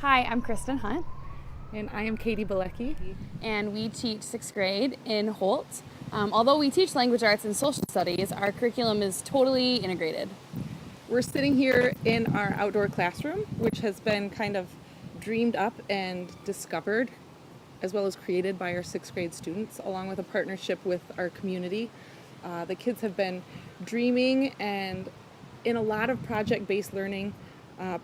Hi, I'm Kristin Hundt. And I am Bielecki. And we teach 6th grade in Holt. Although we teach language arts and social studies, our curriculum is totally integrated. We're sitting here in our outdoor classroom, which has been kind of dreamed up and discovered, as well as created by our 6th grade students, along with a partnership with our community. The kids have been dreaming, and in a lot of project-based learning,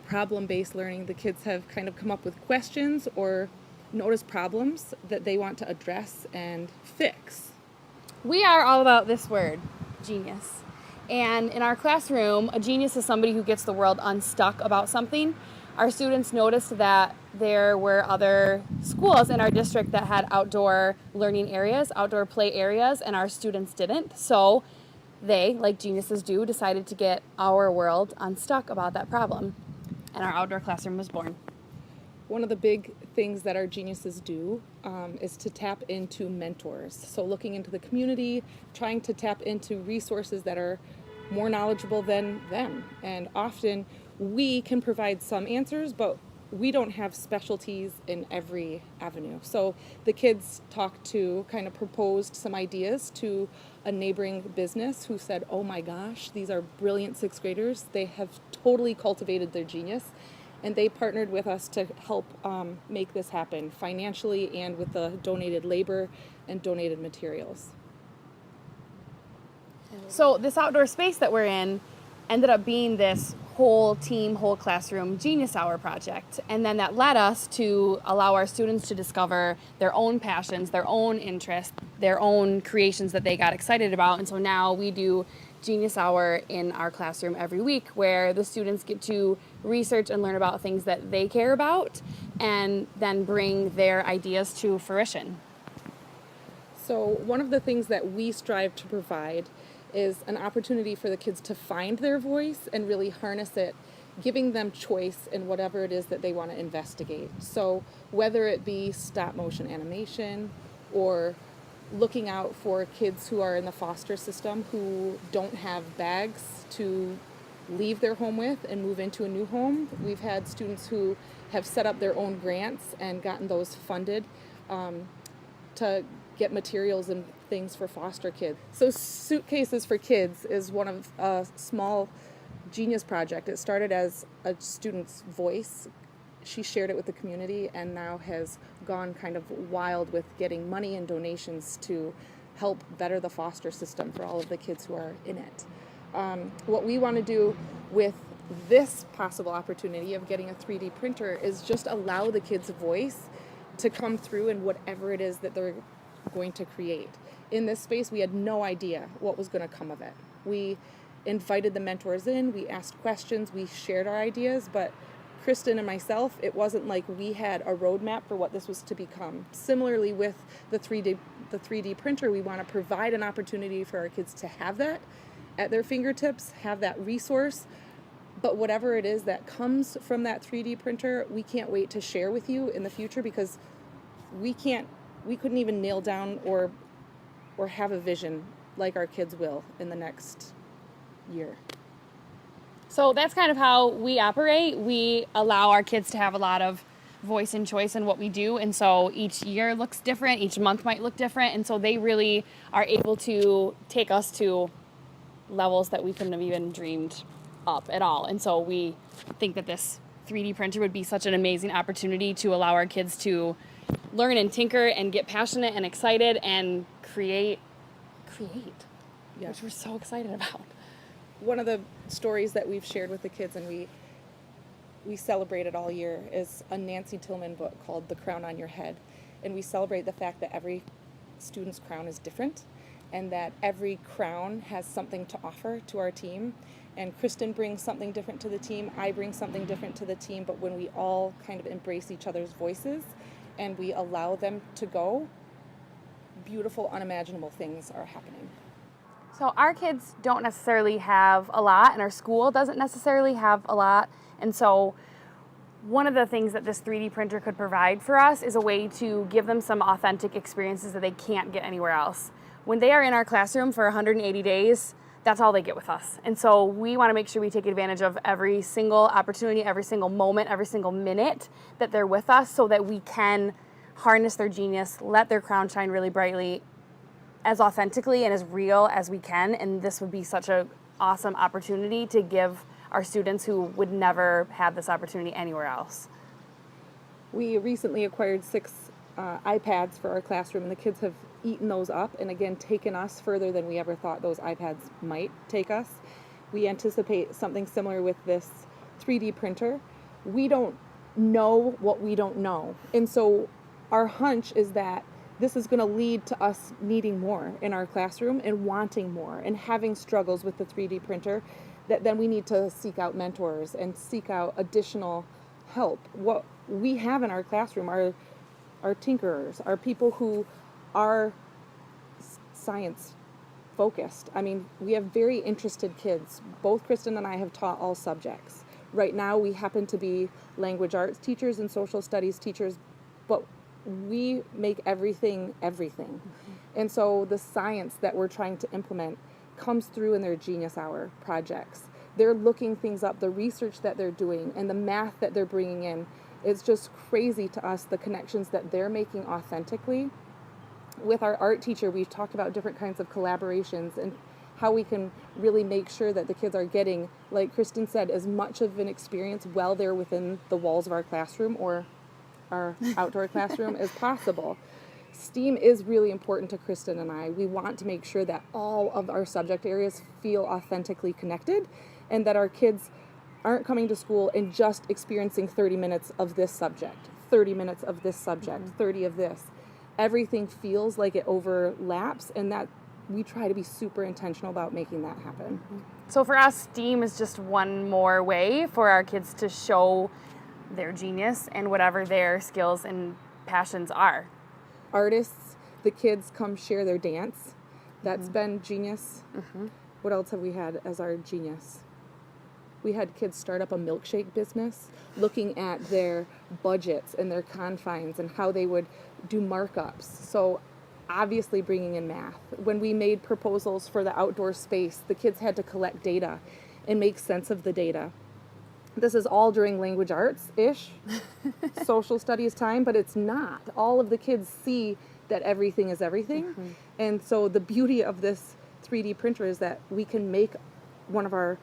problem-based learning, the kids have kind of come up with questions or noticed problems that they want to address and fix. We are all about this word, genius. And in our classroom, a genius is somebody who gets the world unstuck about something. Our students noticed that there were other schools in our district that had outdoor learning areas, outdoor play areas, and our students didn't. So they, like geniuses do, decided to get our world unstuck about that problem. And our outdoor classroom was born. One of the big things that our geniuses do is to tap into mentors. So looking into the community, trying to tap into resources that are more knowledgeable than them. And often we can provide some answers, but we don't have specialties in every avenue. So the kids kind of proposed some ideas to a neighboring business who said, oh my gosh, these are brilliant 6th graders. They have totally cultivated their genius. And they partnered with us to help make this happen financially and with the donated labor and donated materials. So this outdoor space that we're in ended up being this whole classroom Genius Hour project. And then that led us to allow our students to discover their own passions, their own interests, their own creations that they got excited about. And so now we do Genius Hour in our classroom every week, where the students get to research and learn about things that they care about and then bring their ideas to fruition. So one of the things that we strive to provide is an opportunity for the kids to find their voice and really harness it, giving them choice in whatever it is that they want to investigate. So whether it be stop motion animation or looking out for kids who are in the foster system who don't have bags to leave their home with and move into a new home. We've had students who have set up their own grants and gotten those funded to get materials and things for foster kids. So Suitcases for Kids is one of a small genius project. It started as a student's voice. She shared it with the community and now has gone kind of wild with getting money and donations to help better the foster system for all of the kids who are in it. What we want to do with this possible opportunity of getting a 3D printer is just allow the kids' voice to come through in whatever it is that they're going to create. In this space, we had no idea what was going to come of it. We invited the mentors in, we asked questions, we shared our ideas, but Kristin and myself, it wasn't like we had a roadmap for what this was to become. Similarly with the 3D printer, we want to provide an opportunity for our kids to have that at their fingertips, have that resource. But whatever it is that comes from that 3D printer, we can't wait to share with you in the future, because we couldn't even nail down or have a vision like our kids will in the next year. So that's kind of how we operate. We allow our kids to have a lot of voice and choice in what we do. And so each year looks different. Each month might look different. And so they really are able to take us to levels that we couldn't have even dreamed up at all. And so we think that this 3D printer would be such an amazing opportunity to allow our kids to learn and tinker and get passionate and excited and create, Yeah. which we're so excited about. One of the stories that we've shared with the kids, and we celebrate it all year, is a Nancy Tillman book called The Crown on Your Head. And we celebrate the fact that every student's crown is different and that every crown has something to offer to our team. And Kristin brings something different to the team, I bring something different to the team, but when we all kind of embrace each other's voices and we allow them to go, beautiful, unimaginable things are happening. So our kids don't necessarily have a lot, and our school doesn't necessarily have a lot. And so one of the things that this 3D printer could provide for us is a way to give them some authentic experiences that they can't get anywhere else. When they are in our classroom for 180 days, that's all they get with us. And so we want to make sure we take advantage of every single opportunity, every single moment, every single minute that they're with us so that we can harness their genius, let their crown shine really brightly, as authentically and as real as we can. And this would be such an awesome opportunity to give our students who would never have this opportunity anywhere else. We recently acquired 6 iPads for our classroom, and the kids have eaten those up and again taken us further than we ever thought those iPads might take us. We anticipate something similar with this 3D printer. We don't know what we don't know. And so our hunch is that this is going to lead to us needing more in our classroom and wanting more and having struggles with the 3D printer, that then we need to seek out mentors and seek out additional help. What we have in our classroom are tinkerers, are people who are science focused. I mean, we have very interested kids. Both Kristin and I have taught all subjects. Right now we happen to be language arts teachers and social studies teachers, but we make everything. Mm-hmm. And so the science that we're trying to implement comes through in their Genius Hour projects. They're looking things up, the research that they're doing and the math that they're bringing in. It's just crazy to us, the connections that they're making authentically. With our art teacher, we've talked about different kinds of collaborations and how we can really make sure that the kids are getting, like Kristin said, as much of an experience while they're within the walls of our classroom or our outdoor classroom as possible. STEAM is really important to Kristin and I. We want to make sure that all of our subject areas feel authentically connected and that our kids aren't coming to school and just experiencing 30 minutes of this subject, 30 minutes of this subject, 30 of this. Everything feels like it overlaps, and that we try to be super intentional about making that happen. So for us, STEAM is just one more way for our kids to show their genius and whatever their skills and passions are. Artists, the kids come share their dance. That's been genius. What else have we had as our genius? We had kids start up a milkshake business, looking at their budgets and their confines and how they would do markups. So obviously bringing in math. When we made proposals for the outdoor space, the kids had to collect data and make sense of the data. This is all during language arts-ish, social studies time, but it's not. All of the kids see that everything is everything. And so the beauty of this 3D printer is that we can make one of our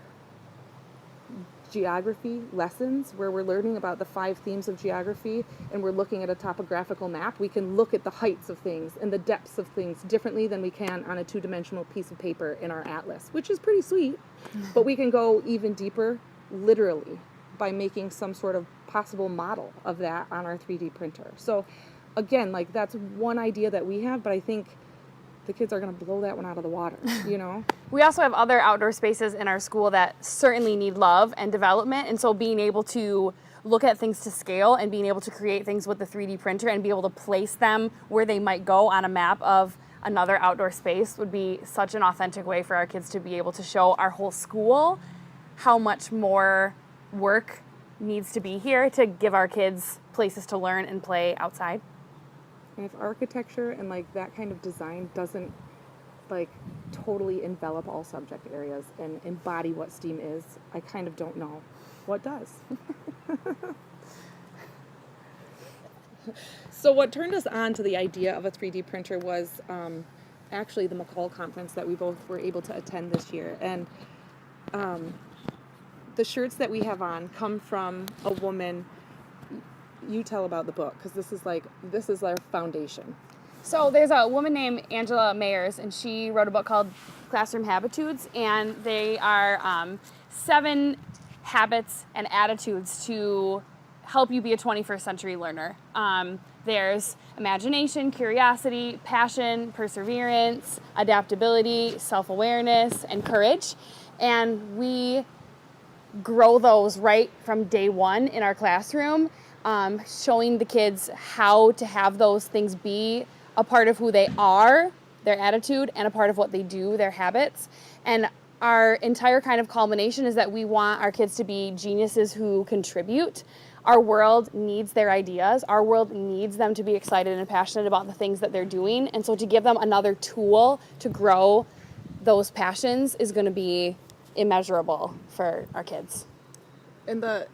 geography lessons where we're learning about the 5 themes of geography and we're looking at a topographical map. We can look at the heights of things and the depths of things differently than we can on a 2-dimensional piece of paper in our atlas, which is pretty sweet. But we can go even deeper literally by making some sort of possible model of that on our 3D printer. So again, like that's one idea that we have, but I think the kids are going to blow that one out of the water, you know? We also have other outdoor spaces in our school that certainly need love and development. And so being able to look at things to scale and being able to create things with the 3D printer and be able to place them where they might go on a map of another outdoor space would be such an authentic way for our kids to be able to show our whole school how much more work needs to be here to give our kids places to learn and play outside. And if architecture and like that kind of design doesn't like totally envelop all subject areas and embody what STEAM is, I kind of don't know what does. So what turned us on to the idea of a 3D printer was actually the McCall conference that we both were able to attend this year. And the shirts that we have on come from a woman. You tell about the book, because this is our foundation. So there's a woman named Angela Mayers, and she wrote a book called Classroom Habitudes, and they are 7 habits and attitudes to help you be a 21st century learner. There's imagination, curiosity, passion, perseverance, adaptability, self-awareness, and courage. And we grow those right from day one in our classroom. Showing the kids how to have those things be a part of who they are, their attitude, and a part of what they do, their habits. And our entire kind of culmination is that we want our kids to be geniuses who contribute. Our world needs their ideas. Our world needs them to be excited and passionate about the things that they're doing. And so to give them another tool to grow those passions is going to be immeasurable for our kids. And the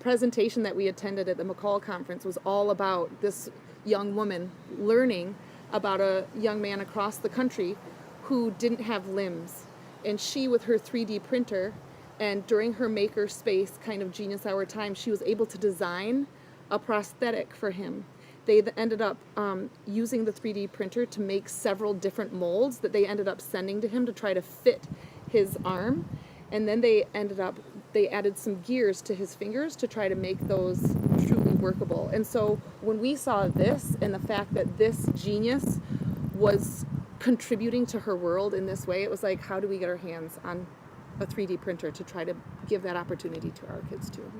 presentation that we attended at the McCall conference was all about this young woman learning about a young man across the country who didn't have limbs. And she, with her 3D printer, and during her maker space kind of genius hour time, she was able to design a prosthetic for him. They ended up using the 3D printer to make several different molds that they ended up sending to him to try to fit his arm. And then they added some gears to his fingers to try to make those truly workable. And so when we saw this and the fact that this genius was contributing to her world in this way, it was like, how do we get our hands on a 3D printer to try to give that opportunity to our kids too?